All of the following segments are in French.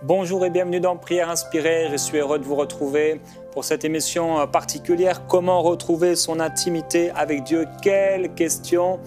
Bonjour et bienvenue dans Prière Inspirée. Je suis heureux de vous retrouver pour cette émission particulière. Comment retrouver son intimité avec Dieu? Quelle question!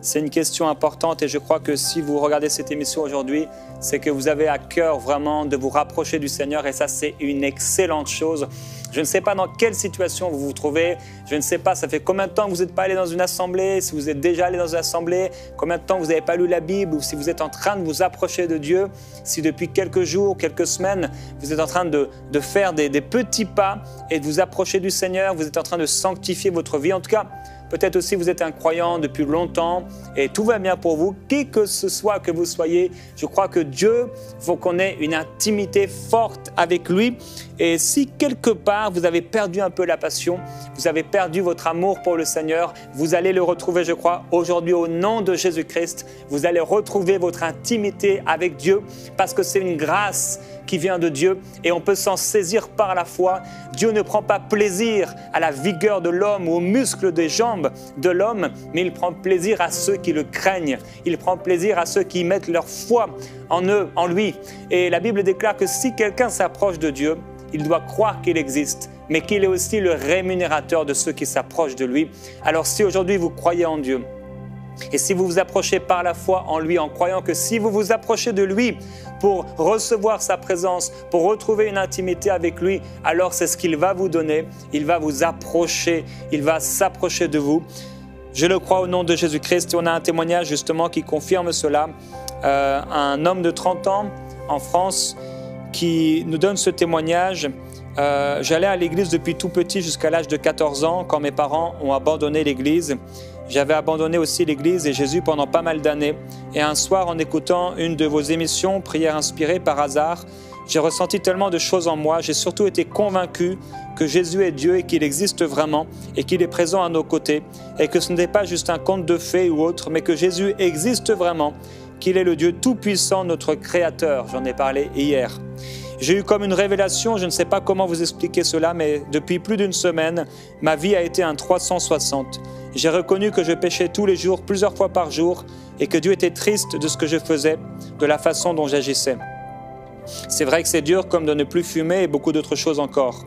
C'est une question importante et je crois que si vous regardez cette émission aujourd'hui, c'est que vous avez à cœur vraiment de vous rapprocher du Seigneur et ça, c'est une excellente chose. Je ne sais pas dans quelle situation vous vous trouvez, je ne sais pas, ça fait combien de temps que vous n'êtes pas allé dans une assemblée, si vous êtes déjà allé dans une assemblée, combien de temps vous n'avez pas lu la Bible ou si vous êtes en train de vous approcher de Dieu, si depuis quelques jours, quelques semaines, vous êtes en train de faire des petits pas et de vous approcher du Seigneur, vous êtes en train de sanctifier votre vie. En tout cas, peut-être aussi vous êtes un croyant depuis longtemps et tout va bien pour vous. Qui que ce soit que vous soyez, je crois que Dieu faut qu'on ait une intimité forte avec lui. Et si quelque part vous avez perdu un peu la passion, vous avez perdu votre amour pour le Seigneur, vous allez le retrouver, je crois, aujourd'hui au nom de Jésus-Christ. Vous allez retrouver votre intimité avec Dieu parce que c'est une grâce qui vient de Dieu et on peut s'en saisir par la foi. Dieu ne prend pas plaisir à la vigueur de l'homme ou aux muscles des jambes de l'homme, mais il prend plaisir à ceux qui le craignent. Il prend plaisir à ceux qui mettent leur foi en eux, en lui. Et la Bible déclare que si quelqu'un s'approche de Dieu, il doit croire qu'il existe, mais qu'il est aussi le rémunérateur de ceux qui s'approchent de lui. Alors si aujourd'hui vous croyez en Dieu, et si vous vous approchez par la foi en lui, en croyant que si vous vous approchez de lui pour recevoir sa présence, pour retrouver une intimité avec lui, alors c'est ce qu'il va vous donner. Il va vous approcher, il va s'approcher de vous. Je le crois au nom de Jésus-Christ. Et on a un témoignage justement qui confirme cela. Un homme de 30 ans en France qui nous donne ce témoignage. J'allais à l'église depuis tout petit jusqu'à l'âge de 14 ans quand mes parents ont abandonné l'église. J'avais abandonné aussi l'église et Jésus pendant pas mal d'années. Et un soir, en écoutant une de vos émissions, Prière Inspirée, par hasard, j'ai ressenti tellement de choses en moi. J'ai surtout été convaincu que Jésus est Dieu et qu'il existe vraiment et qu'il est présent à nos côtés et que ce n'est pas juste un conte de fées ou autre, mais que Jésus existe vraiment, qu'il est le Dieu tout-puissant, notre Créateur. J'en ai parlé hier. J'ai eu comme une révélation, je ne sais pas comment vous expliquer cela, mais depuis plus d'une semaine, ma vie a été un 360. J'ai reconnu que je péchais tous les jours, plusieurs fois par jour, et que Dieu était triste de ce que je faisais, de la façon dont j'agissais. C'est vrai que c'est dur comme de ne plus fumer et beaucoup d'autres choses encore.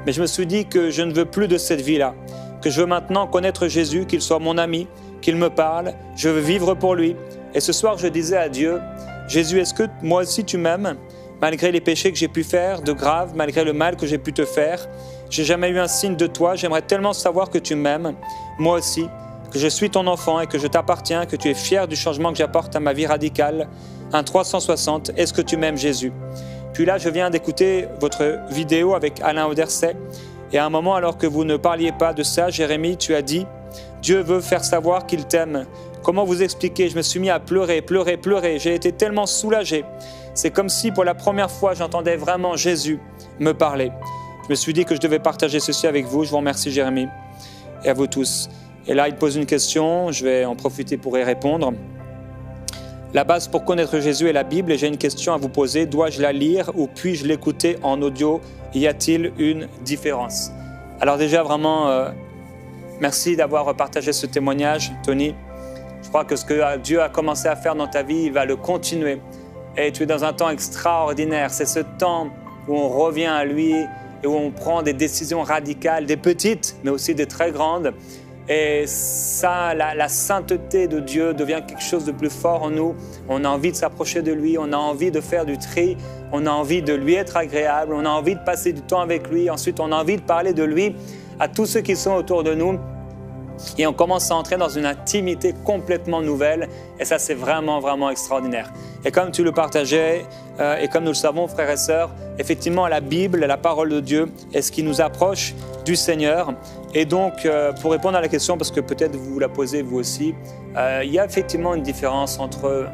Mais je me suis dit que je ne veux plus de cette vie-là, que je veux maintenant connaître Jésus, qu'il soit mon ami, qu'il me parle, je veux vivre pour lui. Et ce soir, je disais à Dieu, Jésus, est-ce que moi aussi tu m'aimes ? Malgré les péchés que j'ai pu faire, de graves, malgré le mal que j'ai pu te faire, j'ai jamais eu un signe de toi. J'aimerais tellement savoir que tu m'aimes, moi aussi, que je suis ton enfant et que je t'appartiens, que tu es fier du changement que j'apporte à ma vie radicale. Un 360, est-ce que tu m'aimes, Jésus? Puis là, je viens d'écouter votre vidéo avec Alain Auderset. Et à un moment, alors que vous ne parliez pas de ça, Jérémie, tu as dit, Dieu veut faire savoir qu'il t'aime. Comment vous expliquer? Je me suis mis à pleurer, pleurer, pleurer. J'ai été tellement soulagé. C'est comme si pour la première fois, j'entendais vraiment Jésus me parler. Je me suis dit que je devais partager ceci avec vous. Je vous remercie, Jérémie, et à vous tous. Et là, il pose une question. Je vais en profiter pour y répondre. La base pour connaître Jésus est la Bible et j'ai une question à vous poser. Dois-je la lire ou puis-je l'écouter en audio? Y a-t-il une différence? Alors déjà, vraiment, merci d'avoir partagé ce témoignage, Tony. Je crois que ce que Dieu a commencé à faire dans ta vie, il va le continuer. Et tu es dans un temps extraordinaire. C'est ce temps où on revient à lui et où on prend des décisions radicales, des petites, mais aussi des très grandes. Et ça, la sainteté de Dieu devient quelque chose de plus fort en nous. On a envie de s'approcher de lui, on a envie de faire du tri, on a envie de lui être agréable, on a envie de passer du temps avec lui. Ensuite, on a envie de parler de lui à tous ceux qui sont autour de nous. Et on commence à entrer dans une intimité complètement nouvelle. Et ça, c'est vraiment, vraiment extraordinaire. Et comme tu le partageais, et comme nous le savons, frères et sœurs, effectivement, la Bible, la parole de Dieu, est ce qui nous approche du Seigneur. Et donc, pour répondre à la question, parce que peut-être vous la posez vous aussi, il y a effectivement une différence entre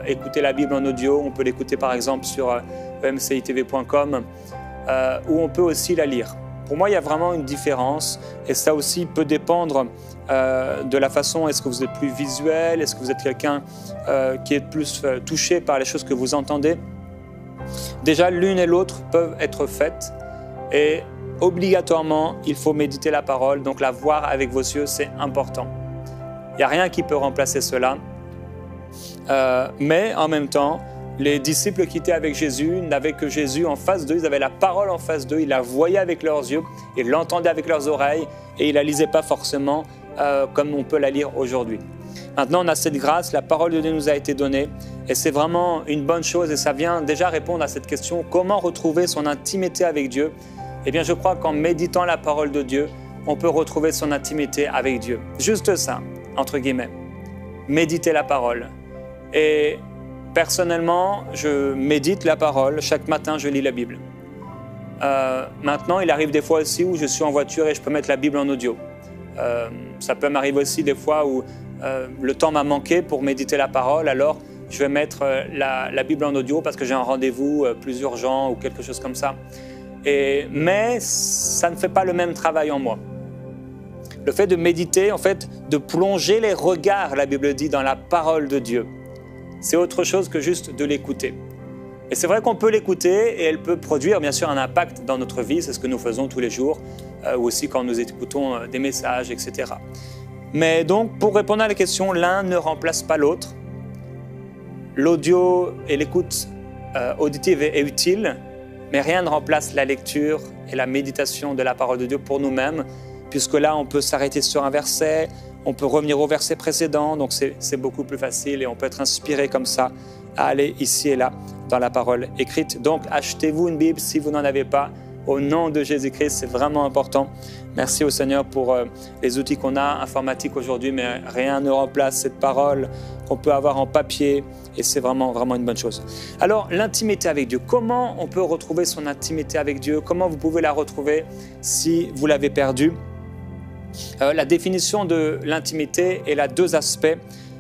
écouter la Bible en audio, on peut l'écouter par exemple sur emcitv.com, ou on peut aussi la lire. Pour moi, il y a vraiment une différence et ça aussi peut dépendre de la façon, est-ce que vous êtes plus visuel, est-ce que vous êtes quelqu'un qui est plus touché par les choses que vous entendez. Déjà, l'une et l'autre peuvent être faites et obligatoirement, il faut méditer la parole, donc la voir avec vos yeux, c'est important. Il n'y a rien qui peut remplacer cela, mais en même temps, Les disciples qui étaient avec Jésus n'avaient que Jésus en face d'eux, ils avaient la parole en face d'eux, ils la voyaient avec leurs yeux, ils l'entendaient avec leurs oreilles et ils ne la lisaient pas forcément comme on peut la lire aujourd'hui. Maintenant, on a cette grâce, la parole de Dieu nous a été donnée et c'est vraiment une bonne chose et ça vient déjà répondre à cette question, comment retrouver son intimité avec Dieu? Eh bien, je crois qu'en méditant la parole de Dieu, on peut retrouver son intimité avec Dieu. Juste ça, entre guillemets. Méditer la parole. Et personnellement, je médite la parole. Chaque matin, je lis la Bible. Maintenant, il arrive des fois aussi où je suis en voiture et je peux mettre la Bible en audio. Ça peut m'arriver aussi des fois où le temps m'a manqué pour méditer la parole. Alors, je vais mettre la Bible en audio parce que j'ai un rendez-vous plus urgent ou quelque chose comme ça. Mais ça ne fait pas le même travail en moi. Le fait de méditer, en fait, de plonger les regards, la Bible dit, dans la parole de Dieu, c'est autre chose que juste de l'écouter. Et c'est vrai qu'on peut l'écouter et elle peut produire bien sûr un impact dans notre vie, c'est ce que nous faisons tous les jours, ou aussi quand nous écoutons des messages, etc. Mais donc, pour répondre à la question, l'un ne remplace pas l'autre. L'audio et l'écoute auditive est utile, mais rien ne remplace la lecture et la méditation de la parole de Dieu pour nous-mêmes, puisque là, on peut s'arrêter sur un verset, on peut revenir au verset précédent, donc c'est beaucoup plus facile et on peut être inspiré comme ça à aller ici et là dans la parole écrite. Donc, achetez-vous une Bible si vous n'en avez pas. Au nom de Jésus-Christ, c'est vraiment important. Merci au Seigneur pour les outils qu'on a informatiques aujourd'hui, mais rien ne remplace cette parole qu'on peut avoir en papier et c'est vraiment, vraiment une bonne chose. Alors, l'intimité avec Dieu. Comment on peut retrouver son intimité avec Dieu? Comment vous pouvez la retrouver si vous l'avez perdue? La définition de l'intimité, elle a deux aspects.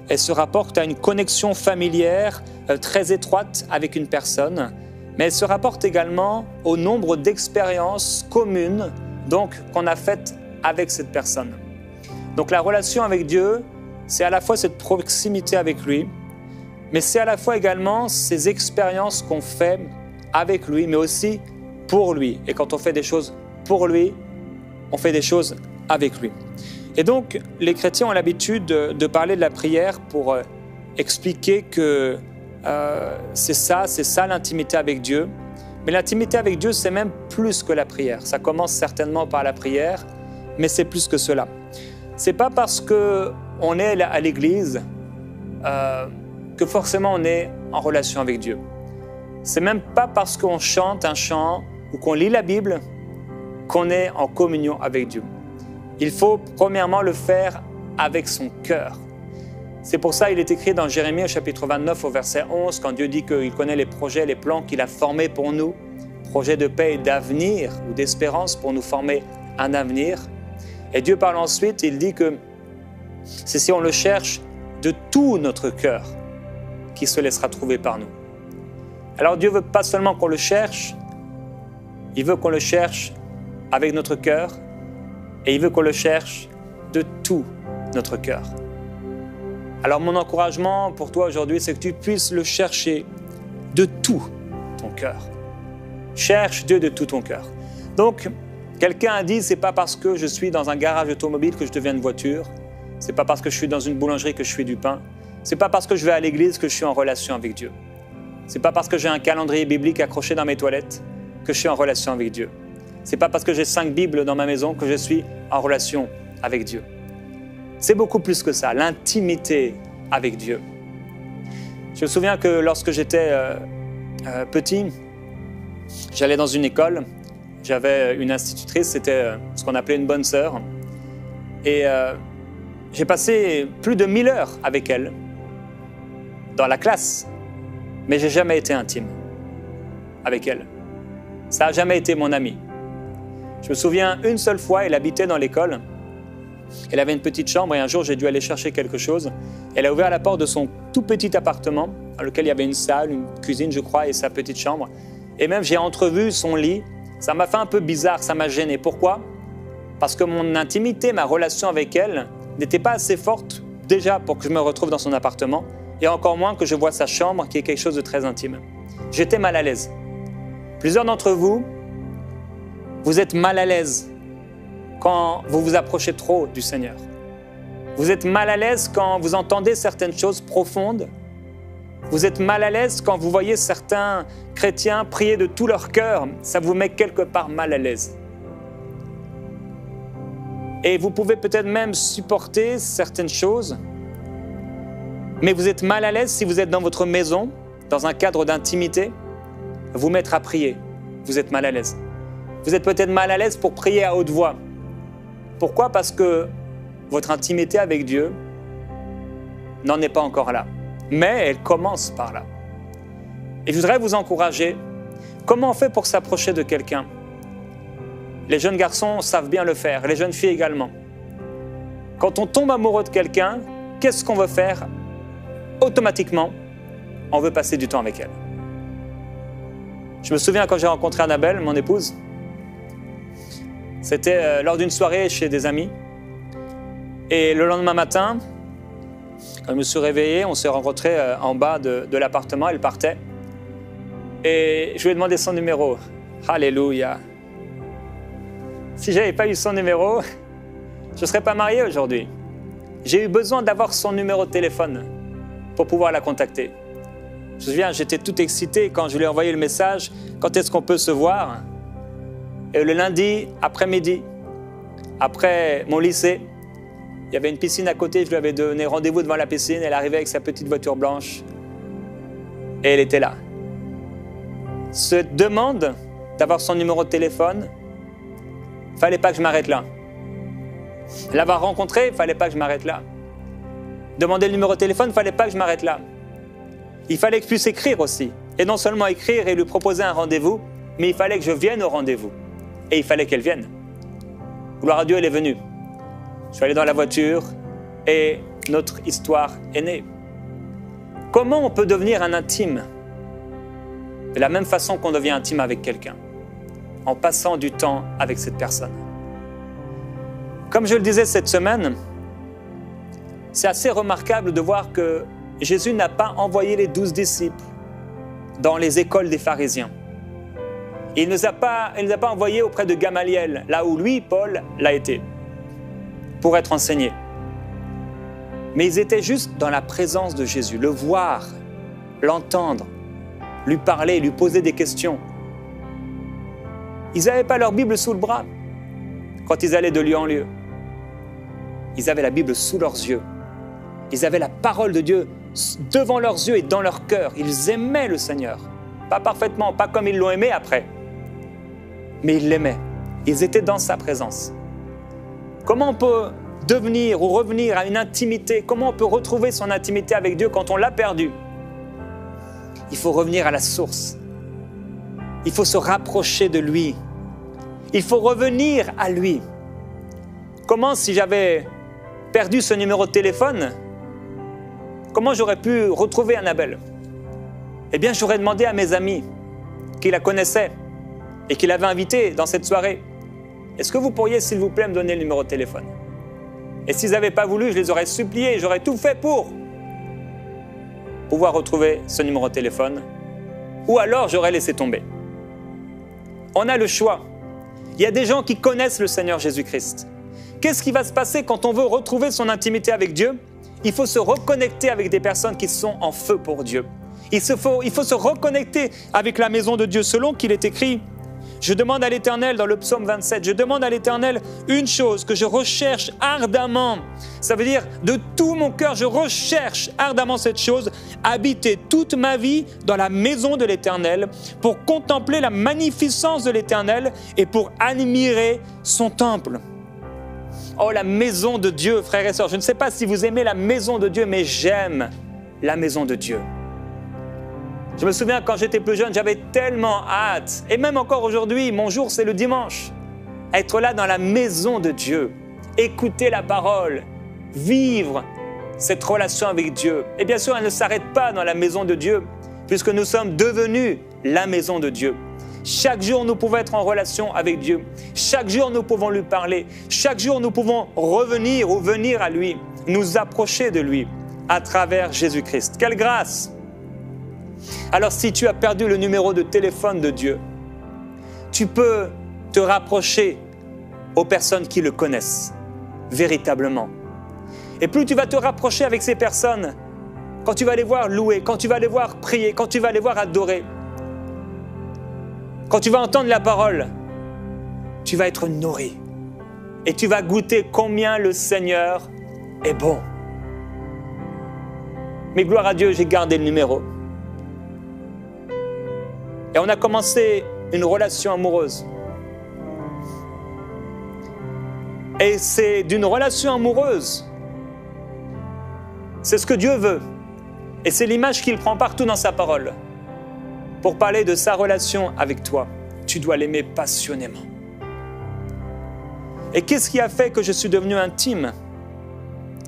Elle se rapporte à une connexion familière très étroite avec une personne, mais elle se rapporte également au nombre d'expériences communes qu'on a faites avec cette personne. Donc la relation avec Dieu, c'est à la fois cette proximité avec lui, mais c'est à la fois également ces expériences qu'on fait avec lui, mais aussi pour lui. Et quand on fait des choses pour lui, on fait des choses avec lui. Et donc, les chrétiens ont l'habitude de parler de la prière pour expliquer que c'est ça l'intimité avec Dieu. Mais l'intimité avec Dieu, c'est même plus que la prière. Ça commence certainement par la prière, mais c'est plus que cela. C'est pas parce qu'on est à l'église que forcément on est en relation avec Dieu. C'est même pas parce qu'on chante un chant ou qu'on lit la Bible qu'on est en communion avec Dieu. Il faut premièrement le faire avec son cœur. C'est pour ça qu'il est écrit dans Jérémie au chapitre 29 au verset 11, quand Dieu dit qu'il connaît les projets, les plans qu'il a formés pour nous, projets de paix et d'avenir ou d'espérance pour nous former un avenir. Et Dieu parle ensuite, il dit que c'est si on le cherche de tout notre cœur qu'il se laissera trouver par nous. Alors Dieu ne veut pas seulement qu'on le cherche, il veut qu'on le cherche avec notre cœur, et il veut qu'on le cherche de tout notre cœur. Alors mon encouragement pour toi aujourd'hui, c'est que tu puisses le chercher de tout ton cœur. Cherche Dieu de tout ton cœur. Donc, quelqu'un a dit, c'est pas parce que je suis dans un garage automobile que je deviens une voiture. C'est pas parce que je suis dans une boulangerie que je fais du pain. C'est pas parce que je vais à l'église que je suis en relation avec Dieu. C'est pas parce que j'ai un calendrier biblique accroché dans mes toilettes que je suis en relation avec Dieu. C'est pas parce que j'ai 5 Bibles dans ma maison que je suis en relation avec Dieu. C'est beaucoup plus que ça, l'intimité avec Dieu. Je me souviens que lorsque j'étais petit, j'allais dans une école, j'avais une institutrice, c'était ce qu'on appelait une bonne sœur. Et j'ai passé plus de 1000 heures avec elle, dans la classe, mais je n'ai jamais été intime avec elle. Ça n'a jamais été mon amie. Je me souviens, une seule fois, elle habitait dans l'école. Elle avait une petite chambre et un jour, j'ai dû aller chercher quelque chose. Elle a ouvert la porte de son tout petit appartement, dans lequel il y avait une salle, une cuisine, je crois, et sa petite chambre. Et même, j'ai entrevu son lit. Ça m'a fait un peu bizarre, ça m'a gêné. Pourquoi? Parce que mon intimité, ma relation avec elle n'était pas assez forte, déjà, pour que je me retrouve dans son appartement, et encore moins que je vois sa chambre, qui est quelque chose de très intime. J'étais mal à l'aise. Plusieurs d'entre vous, vous êtes mal à l'aise quand vous vous approchez trop du Seigneur. Vous êtes mal à l'aise quand vous entendez certaines choses profondes Vous êtes mal à l'aise quand vous voyez certains chrétiens prier de tout leur cœur. Ça vous met quelque part mal à l'aise. Et vous pouvez peut-être même supporter certaines choses, mais vous êtes mal à l'aise si vous êtes dans votre maison, dans un cadre d'intimité, vous mettre à prier. Vous êtes mal à l'aise. Vous êtes peut-être mal à l'aise pour prier à haute voix. Pourquoi? Parce que votre intimité avec Dieu n'en est pas encore là. Mais elle commence par là. Et je voudrais vous encourager. Comment on fait pour s'approcher de quelqu'un? Les jeunes garçons savent bien le faire, les jeunes filles également. Quand on tombe amoureux de quelqu'un, qu'est-ce qu'on veut faire? Automatiquement, on veut passer du temps avec elle. Je me souviens quand j'ai rencontré Annabelle, mon épouse, c'était lors d'une soirée chez des amis. Et le lendemain matin, quand je me suis réveillé, on s'est rencontrés en bas de l'appartement, elle partait. Et je lui ai demandé son numéro. Alléluia! Si je n'avais pas eu son numéro, je ne serais pas marié aujourd'hui. J'ai eu besoin d'avoir son numéro de téléphone pour pouvoir la contacter. Je me souviens, j'étais tout excité quand je lui ai envoyé le message « Quand est-ce qu'on peut se voir ?» Et le lundi après-midi, après mon lycée, il y avait une piscine à côté, je lui avais donné rendez-vous devant la piscine, elle arrivait avec sa petite voiture blanche et elle était là. Cette demande d'avoir son numéro de téléphone, il ne fallait pas que je m'arrête là. L'avoir rencontré, il ne fallait pas que je m'arrête là. Demander le numéro de téléphone, il ne fallait pas que je m'arrête là. Il fallait que je puisse écrire aussi. Et non seulement écrire et lui proposer un rendez-vous, mais il fallait que je vienne au rendez-vous. Et il fallait qu'elle vienne. Gloire à Dieu, elle est venue. Je suis allé dans la voiture et notre histoire est née. Comment on peut devenir un intime? De la même façon qu'on devient intime avec quelqu'un, en passant du temps avec cette personne. Comme je le disais cette semaine, c'est assez remarquable de voir que Jésus n'a pas envoyé les 12 disciples dans les écoles des pharisiens. Il ne les a pas envoyés auprès de Gamaliel, là où lui, Paul, l'a été, pour être enseigné. Mais ils étaient juste dans la présence de Jésus, le voir, l'entendre, lui parler, lui poser des questions. Ils n'avaient pas leur Bible sous le bras quand ils allaient de lieu en lieu. Ils avaient la Bible sous leurs yeux. Ils avaient la parole de Dieu devant leurs yeux et dans leur cœur. Ils aimaient le Seigneur. Pas parfaitement, pas comme ils l'ont aimé après. Mais ils l'aimaient. Ils étaient dans sa présence. Comment on peut devenir ou revenir à une intimité? Comment on peut retrouver son intimité avec Dieu quand on l'a perdu? Il faut revenir à la source. Il faut se rapprocher de lui. Il faut revenir à lui. Comment, si j'avais perdu ce numéro de téléphone, comment j'aurais pu retrouver Annabelle? Eh bien, j'aurais demandé à mes amis qui la connaissaient et qui l'avaient invitée dans cette soirée. Est-ce que vous pourriez, s'il vous plaît, me donner le numéro de téléphone? Et s'ils n'avaient pas voulu, je les aurais suppliés, j'aurais tout fait pour pouvoir retrouver ce numéro de téléphone. Ou alors, j'aurais laissé tomber. On a le choix. Il y a des gens qui connaissent le Seigneur Jésus-Christ. Qu'est-ce qui va se passer quand on veut retrouver son intimité avec Dieu? Il faut se reconnecter avec des personnes qui sont en feu pour Dieu. Il faut se reconnecter avec la maison de Dieu, selon qu'il est écrit. Je demande à l'Éternel, dans le psaume 27, je demande à l'Éternel une chose que je recherche ardemment. Ça veut dire, de tout mon cœur, je recherche ardemment cette chose, habiter toute ma vie dans la maison de l'Éternel, pour contempler la magnificence de l'Éternel et pour admirer son temple. Oh, la maison de Dieu, frères et sœurs. Je ne sais pas si vous aimez la maison de Dieu, mais j'aime la maison de Dieu. Je me souviens quand j'étais plus jeune, j'avais tellement hâte. Et même encore aujourd'hui, mon jour, c'est le dimanche. Être là dans la maison de Dieu, écouter la parole, vivre cette relation avec Dieu. Et bien sûr, elle ne s'arrête pas dans la maison de Dieu, puisque nous sommes devenus la maison de Dieu. Chaque jour, nous pouvons être en relation avec Dieu. Chaque jour, nous pouvons lui parler. Chaque jour, nous pouvons revenir ou venir à lui, nous approcher de lui à travers Jésus-Christ. Quelle grâce! Alors, si tu as perdu le numéro de téléphone de Dieu, tu peux te rapprocher aux personnes qui le connaissent véritablement. Et plus tu vas te rapprocher avec ces personnes, quand tu vas les voir louer, quand tu vas les voir prier, quand tu vas les voir adorer, quand tu vas entendre la parole, tu vas être nourri. Et tu vas goûter combien le Seigneur est bon. Mais gloire à Dieu, j'ai gardé le numéro. Et on a commencé une relation amoureuse. Et c'est d'une relation amoureuse. C'est ce que Dieu veut. Et c'est l'image qu'il prend partout dans sa parole. Pour parler de sa relation avec toi, tu dois l'aimer passionnément. Et qu'est-ce qui a fait que je suis devenu intime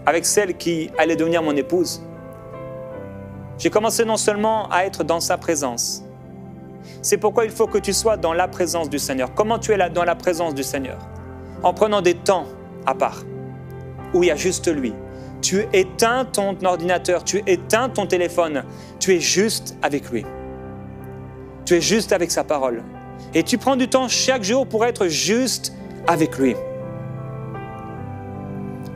avec celle qui allait devenir mon épouse? J'ai commencé non seulement à être dans sa présence. C'est pourquoi il faut que tu sois dans la présence du Seigneur. Comment tu es là dans la présence du Seigneur? En prenant des temps à part, où il y a juste lui. Tu éteins ton ordinateur, tu éteins ton téléphone, tu es juste avec lui. Tu es juste avec sa parole. Et tu prends du temps chaque jour pour être juste avec lui.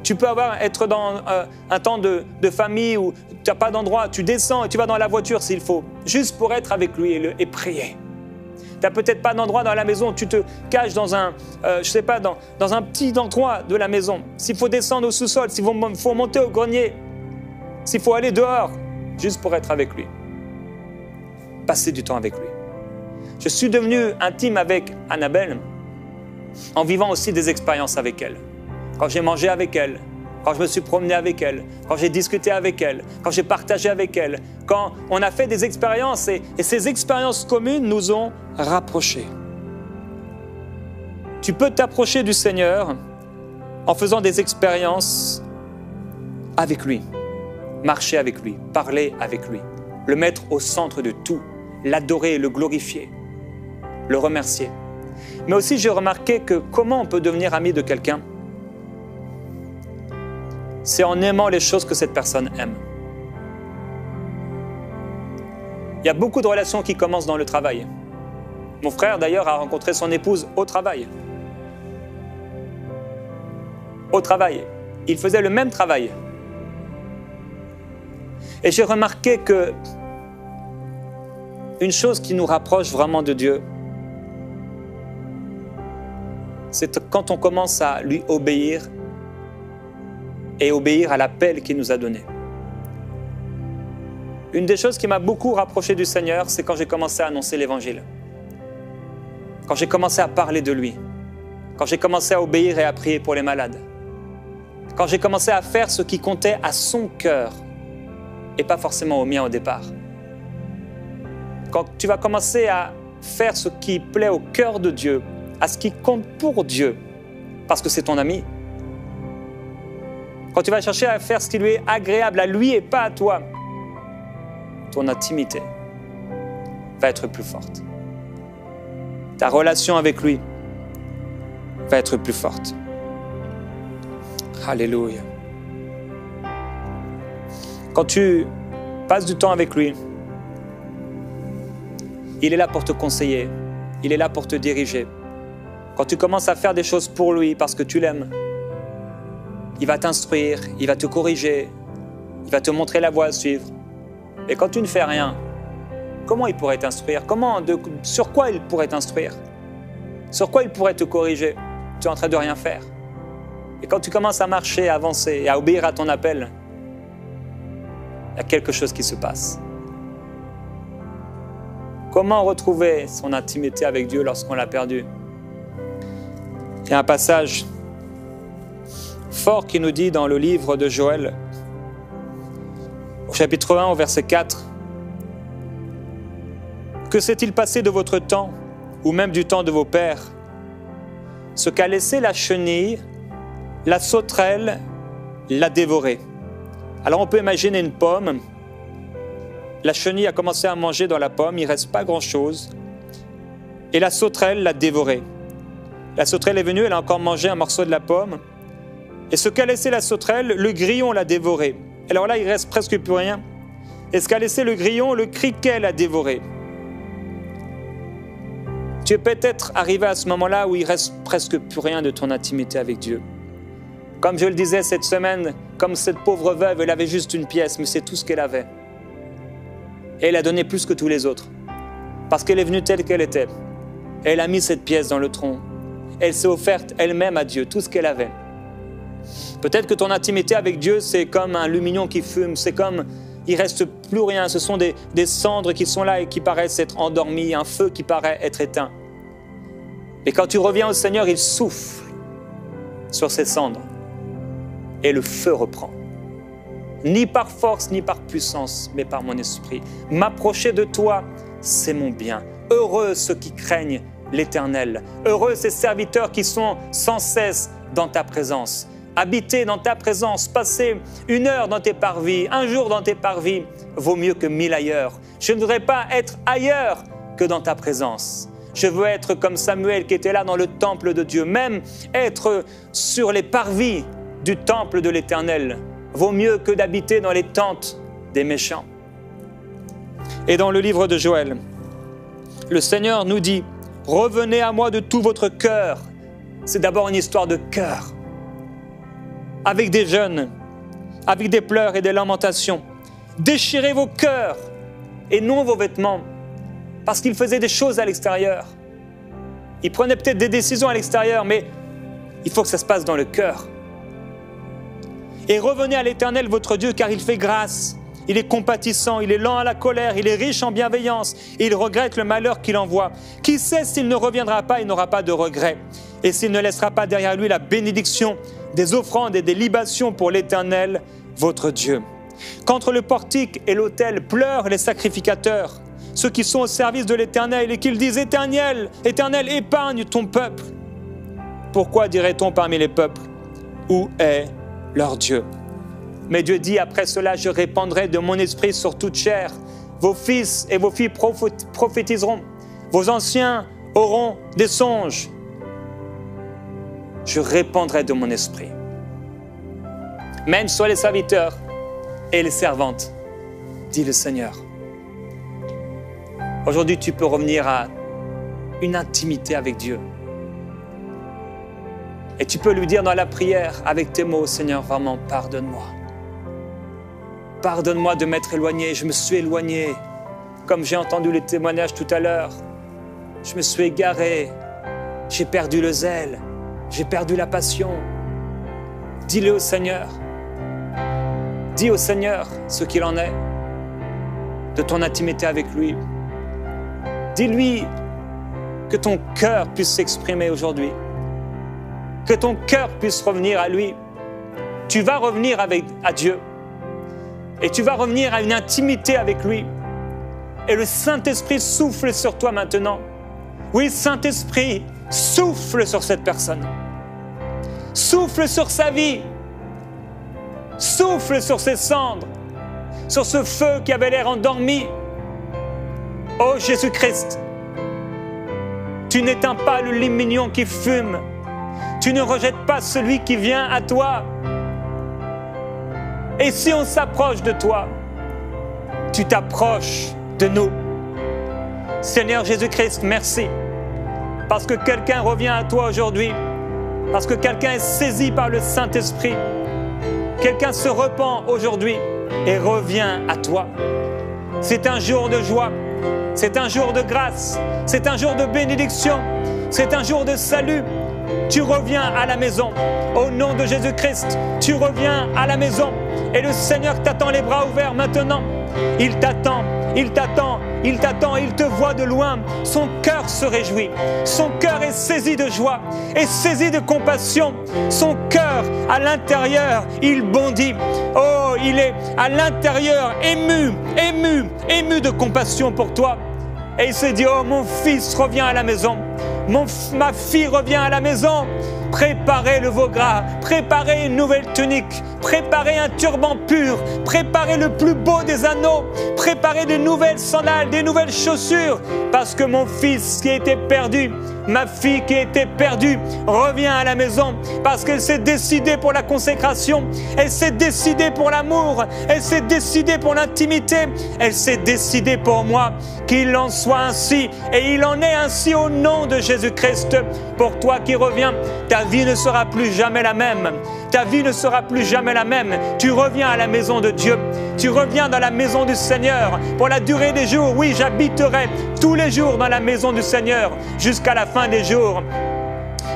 Tu peux être dans un temps de famille où tu n'as pas d'endroit, tu descends et tu vas dans la voiture s'il faut, juste pour être avec lui et prier. Tu n'as peut-être pas d'endroit dans la maison, tu te caches dans un, dans un petit endroit de la maison. S'il faut descendre au sous-sol, s'il faut monter au grenier, s'il faut aller dehors, juste pour être avec lui. Passer du temps avec lui. Je suis devenu intime avec Annabelle en vivant aussi des expériences avec elle. Quand j'ai mangé avec elle, quand je me suis promené avec elle, quand j'ai discuté avec elle, quand j'ai partagé avec elle, quand on a fait des expériences et ces expériences communes nous ont rapprochés. Tu peux t'approcher du Seigneur en faisant des expériences avec lui, marcher avec lui, parler avec lui, le mettre au centre de tout, l'adorer, le glorifier, le remercier. Mais aussi j'ai remarqué que comment on peut devenir ami de quelqu'un? C'est en aimant les choses que cette personne aime. Il y a beaucoup de relations qui commencent dans le travail. Mon frère, d'ailleurs, a rencontré son épouse au travail. Au travail. Ils faisaient le même travail. Et j'ai remarqué que une chose qui nous rapproche vraiment de Dieu, c'est quand on commence à lui obéir et obéir à l'appel qu'il nous a donné. Une des choses qui m'a beaucoup rapproché du Seigneur, c'est quand j'ai commencé à annoncer l'Évangile. Quand j'ai commencé à parler de lui. Quand j'ai commencé à obéir et à prier pour les malades. Quand j'ai commencé à faire ce qui comptait à son cœur et pas forcément au mien au départ. Quand tu vas commencer à faire ce qui plaît au cœur de Dieu, à ce qui compte pour Dieu, parce que c'est ton ami. Quand tu vas chercher à faire ce qui lui est agréable à lui et pas à toi, ton intimité va être plus forte. Ta relation avec lui va être plus forte. Alléluia. Quand tu passes du temps avec lui, il est là pour te conseiller, il est là pour te diriger. Quand tu commences à faire des choses pour lui parce que tu l'aimes, il va t'instruire, il va te corriger, il va te montrer la voie à suivre. Et quand tu ne fais rien, comment il pourrait t'instruire? Sur quoi il pourrait t'instruire? Sur quoi il pourrait te corriger? Tu es en train de rien faire. Et quand tu commences à marcher, à avancer et à obéir à ton appel, il y a quelque chose qui se passe. Comment retrouver son intimité avec Dieu lorsqu'on l'a perdu? Il y a un passage fort qui nous dit dans le livre de Joël, au chapitre 1, au verset 4, « Que s'est-il passé de votre temps, ou même du temps de vos pères? Ce qu'a laissé la chenille, la sauterelle l'a dévoré. » Alors on peut imaginer une pomme. La chenille a commencé à manger dans la pomme, il ne reste pas grand-chose. Et la sauterelle l'a dévoré. La sauterelle est venue, elle a encore mangé un morceau de la pomme. Et ce qu'a laissé la sauterelle, le grillon l'a dévoré. Alors là, il ne reste presque plus rien. Et ce qu'a laissé le grillon, le criquet l'a dévoré. Tu es peut-être arrivé à ce moment-là où il ne reste presque plus rien de ton intimité avec Dieu. Comme je le disais cette semaine, comme cette pauvre veuve, elle avait juste une pièce, mais c'est tout ce qu'elle avait. Et elle a donné plus que tous les autres, parce qu'elle est venue telle qu'elle était. Elle a mis cette pièce dans le tronc. Elle s'est offerte elle-même à Dieu, tout ce qu'elle avait. Peut-être que ton intimité avec Dieu, c'est comme un lumignon qui fume, c'est comme, il ne reste plus rien, ce sont des cendres qui sont là et qui paraissent être endormies, un feu qui paraît être éteint. Et quand tu reviens au Seigneur, il souffle sur ces cendres et le feu reprend. Ni par force, ni par puissance, mais par mon esprit. M'approcher de toi, c'est mon bien. Heureux ceux qui craignent l'Éternel. Heureux ces serviteurs qui sont sans cesse dans ta présence. Habiter dans ta présence, passer 1 heure dans tes parvis, 1 jour dans tes parvis, vaut mieux que 1000 ailleurs. Je ne voudrais pas être ailleurs que dans ta présence. Je veux être comme Samuel qui était là dans le temple de Dieu. Même être sur les parvis du temple de l'Éternel vaut mieux que d'habiter dans les tentes des méchants. Et dans le livre de Joël, le Seigneur nous dit « Revenez à moi de tout votre cœur ». C'est d'abord une histoire de cœur. Avec des jeûnes, avec des pleurs et des lamentations. Déchirez vos cœurs et non vos vêtements. Parce qu'il faisait des choses à l'extérieur. Il prenait peut-être des décisions à l'extérieur, mais il faut que ça se passe dans le cœur. Et revenez à l'Éternel votre Dieu, car il fait grâce. Il est compatissant, il est lent à la colère, il est riche en bienveillance, et il regrette le malheur qu'il envoie. Qui sait s'il ne reviendra pas, il n'aura pas de regret. Et s'il ne laissera pas derrière lui la bénédiction des offrandes et des libations pour l'Éternel, votre Dieu. Qu'entre le portique et l'autel pleurent les sacrificateurs, ceux qui sont au service de l'Éternel, et qu'ils disent « Éternel, Éternel, épargne ton peuple ». Pourquoi dirait-on parmi les peuples « Où est leur Dieu ?» Mais Dieu dit, après cela, je répandrai de mon esprit sur toute chair. Vos fils et vos filles prophétiseront. Vos anciens auront des songes. Je répandrai de mon esprit. Même sur les serviteurs et les servantes, dit le Seigneur. Aujourd'hui, tu peux revenir à une intimité avec Dieu. Et tu peux lui dire dans la prière, avec tes mots, Seigneur, vraiment, pardonne-moi. Pardonne-moi de m'être éloigné, je me suis éloigné. Comme j'ai entendu les témoignages tout à l'heure, je me suis égaré, j'ai perdu le zèle, j'ai perdu la passion. Dis-le au Seigneur. Dis au Seigneur ce qu'il en est de ton intimité avec lui. Dis-lui que ton cœur puisse s'exprimer aujourd'hui, que ton cœur puisse revenir à lui. Tu vas revenir à Dieu. Et tu vas revenir à une intimité avec lui. Et le Saint-Esprit souffle sur toi maintenant. Oui, Saint-Esprit, souffle sur cette personne. Souffle sur sa vie. Souffle sur ses cendres. Sur ce feu qui avait l'air endormi. Oh Jésus-Christ, tu n'éteins pas le lumignon qui fume. Tu ne rejettes pas celui qui vient à toi. Et si on s'approche de toi, tu t'approches de nous. Seigneur Jésus-Christ, merci. Parce que quelqu'un revient à toi aujourd'hui. Parce que quelqu'un est saisi par le Saint-Esprit. Quelqu'un se repent aujourd'hui et revient à toi. C'est un jour de joie. C'est un jour de grâce. C'est un jour de bénédiction. C'est un jour de salut. Tu reviens à la maison. Au nom de Jésus-Christ, tu reviens à la maison. Et le Seigneur t'attend les bras ouverts maintenant. Il t'attend, il t'attend, il t'attend, il te voit de loin. Son cœur se réjouit. Son cœur est saisi de joie, est saisi de compassion. Son cœur, à l'intérieur, il bondit. Oh, il est à l'intérieur ému, ému, ému de compassion pour toi. Et il se dit, oh, mon fils revient à la maison. Ma fille revient à la maison. Préparez le veau gras, préparez une nouvelle tunique, préparez un turban pur, préparez le plus beau des anneaux, préparez de nouvelles sandales, des nouvelles chaussures, parce que mon fils qui était perdu, ma fille qui était perdue, revient à la maison, parce qu'elle s'est décidée pour la consécration, elle s'est décidée pour l'amour, elle s'est décidée pour l'intimité, elle s'est décidée pour moi. Qu'il en soit ainsi, et il en est ainsi au nom de Jésus-Christ. Pour toi qui reviens, ta vie ne sera plus jamais la même. ta vie ne sera plus jamais la même. Tu reviens à la maison de Dieu. Tu reviens dans la maison du Seigneur pour la durée des jours. Oui, j'habiterai tous les jours dans la maison du Seigneur jusqu'à la fin des jours.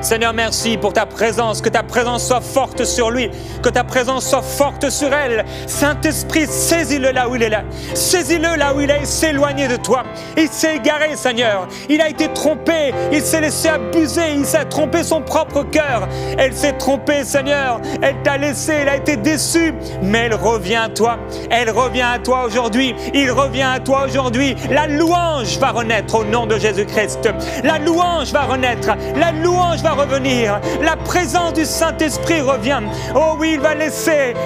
Seigneur, merci pour ta présence, que ta présence soit forte sur lui, que ta présence soit forte sur elle. Saint-Esprit, saisis-le là où il est là. Saisis-le là où il est, il s'est éloigné de toi. Il s'est égaré, Seigneur. Il a été trompé, il s'est laissé abuser, il s'est trompé son propre cœur. Elle s'est trompée, Seigneur. Elle t'a laissé, elle a été déçue, mais elle revient à toi. Elle revient à toi aujourd'hui. Il revient à toi aujourd'hui. La louange va renaître au nom de Jésus-Christ. La louange va renaître. La louange va revenir. La présence du Saint-Esprit revient. Oh oui,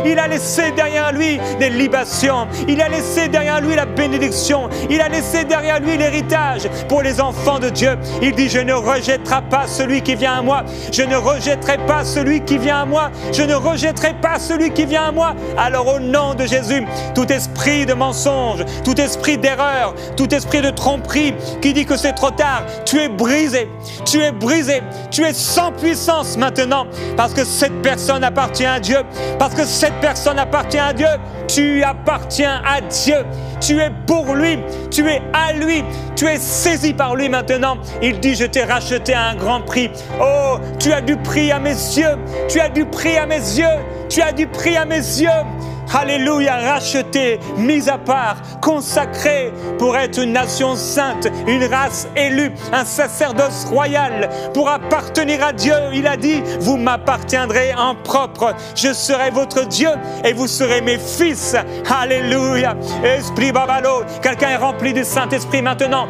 il a laissé derrière lui des libations. Il a laissé derrière lui la bénédiction. Il a laissé derrière lui l'héritage pour les enfants de Dieu. Il dit, je ne rejetterai pas celui qui vient à moi. Je ne rejetterai pas celui qui vient à moi. Je ne rejetterai pas celui qui vient à moi. Alors au nom de Jésus, tout esprit de mensonge, tout esprit d'erreur, tout esprit de tromperie qui dit que c'est trop tard, tu es brisé. Tu es brisé. Tu es sans puissance maintenant parce que cette personne appartient à Dieu. Parce que cette personne appartient à Dieu. Tu appartiens à Dieu. Tu es pour lui. Tu es à lui. Tu es saisi par lui maintenant. Il dit, je t'ai racheté à un grand prix. Oh, tu as du prix à mes yeux. Tu as du prix à mes yeux. Tu as du prix à mes yeux. Alléluia, racheté, mis à part, consacré pour être une nation sainte, une race élue, un sacerdoce royal, pour appartenir à Dieu. Il a dit, vous m'appartiendrez en propre. Je serai votre Dieu et vous serez mes fils. Alléluia. Esprit babalo, quelqu'un est rempli du Saint-Esprit maintenant.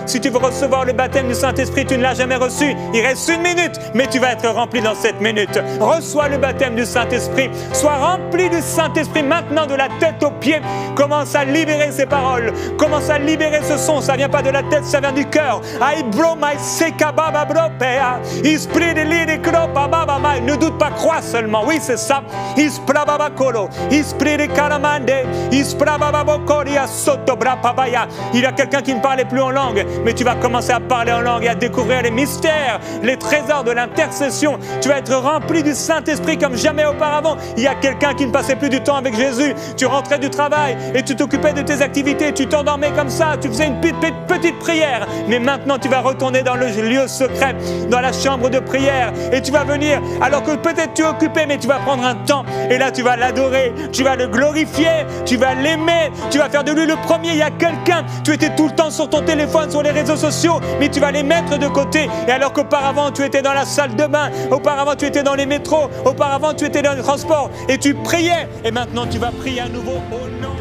Si tu veux recevoir le baptême du Saint-Esprit, tu ne l'as jamais reçu. Il reste une minute. Mais tu vas être rempli dans cette minute. Reçois le baptême du Saint-Esprit. Sois rempli du Saint-Esprit maintenant de la tête aux pieds. Commence à libérer ces paroles. Commence à libérer ce son. Ça ne vient pas de la tête, ça vient du cœur. Ne doute pas, crois seulement. Oui, c'est ça. Il y a quelqu'un qui ne parlait plus en langue, mais tu vas commencer à parler en langue et à découvrir les mystères, les trésors de l'intercession. Tu vas être rempli du Saint-Esprit comme jamais auparavant. Il y a quelqu'un qui ne passait plus du temps avec Jésus. Tu rentrais du travail et tu t'occupais de tes activités. Tu t'endormais comme ça. Tu faisais une petite prière. Mais maintenant, tu vas retourner dans le lieu secret, dans la chambre de prière. Et tu vas venir, alors que peut-être tu es occupé, mais tu vas prendre un temps. Et là, tu vas l'adorer. Tu vas le glorifier. Tu vas l'aimer. Tu vas faire de lui le premier. Il y a quelqu'un. Tu étais tout le temps sur ton téléphone, sur les réseaux sociaux, mais tu vas les mettre de côté. Et alors qu'auparavant, tu étais dans la salle de bain, auparavant tu étais dans les métros, auparavant tu étais dans les transports et tu priais, et maintenant tu vas prier à nouveau au nom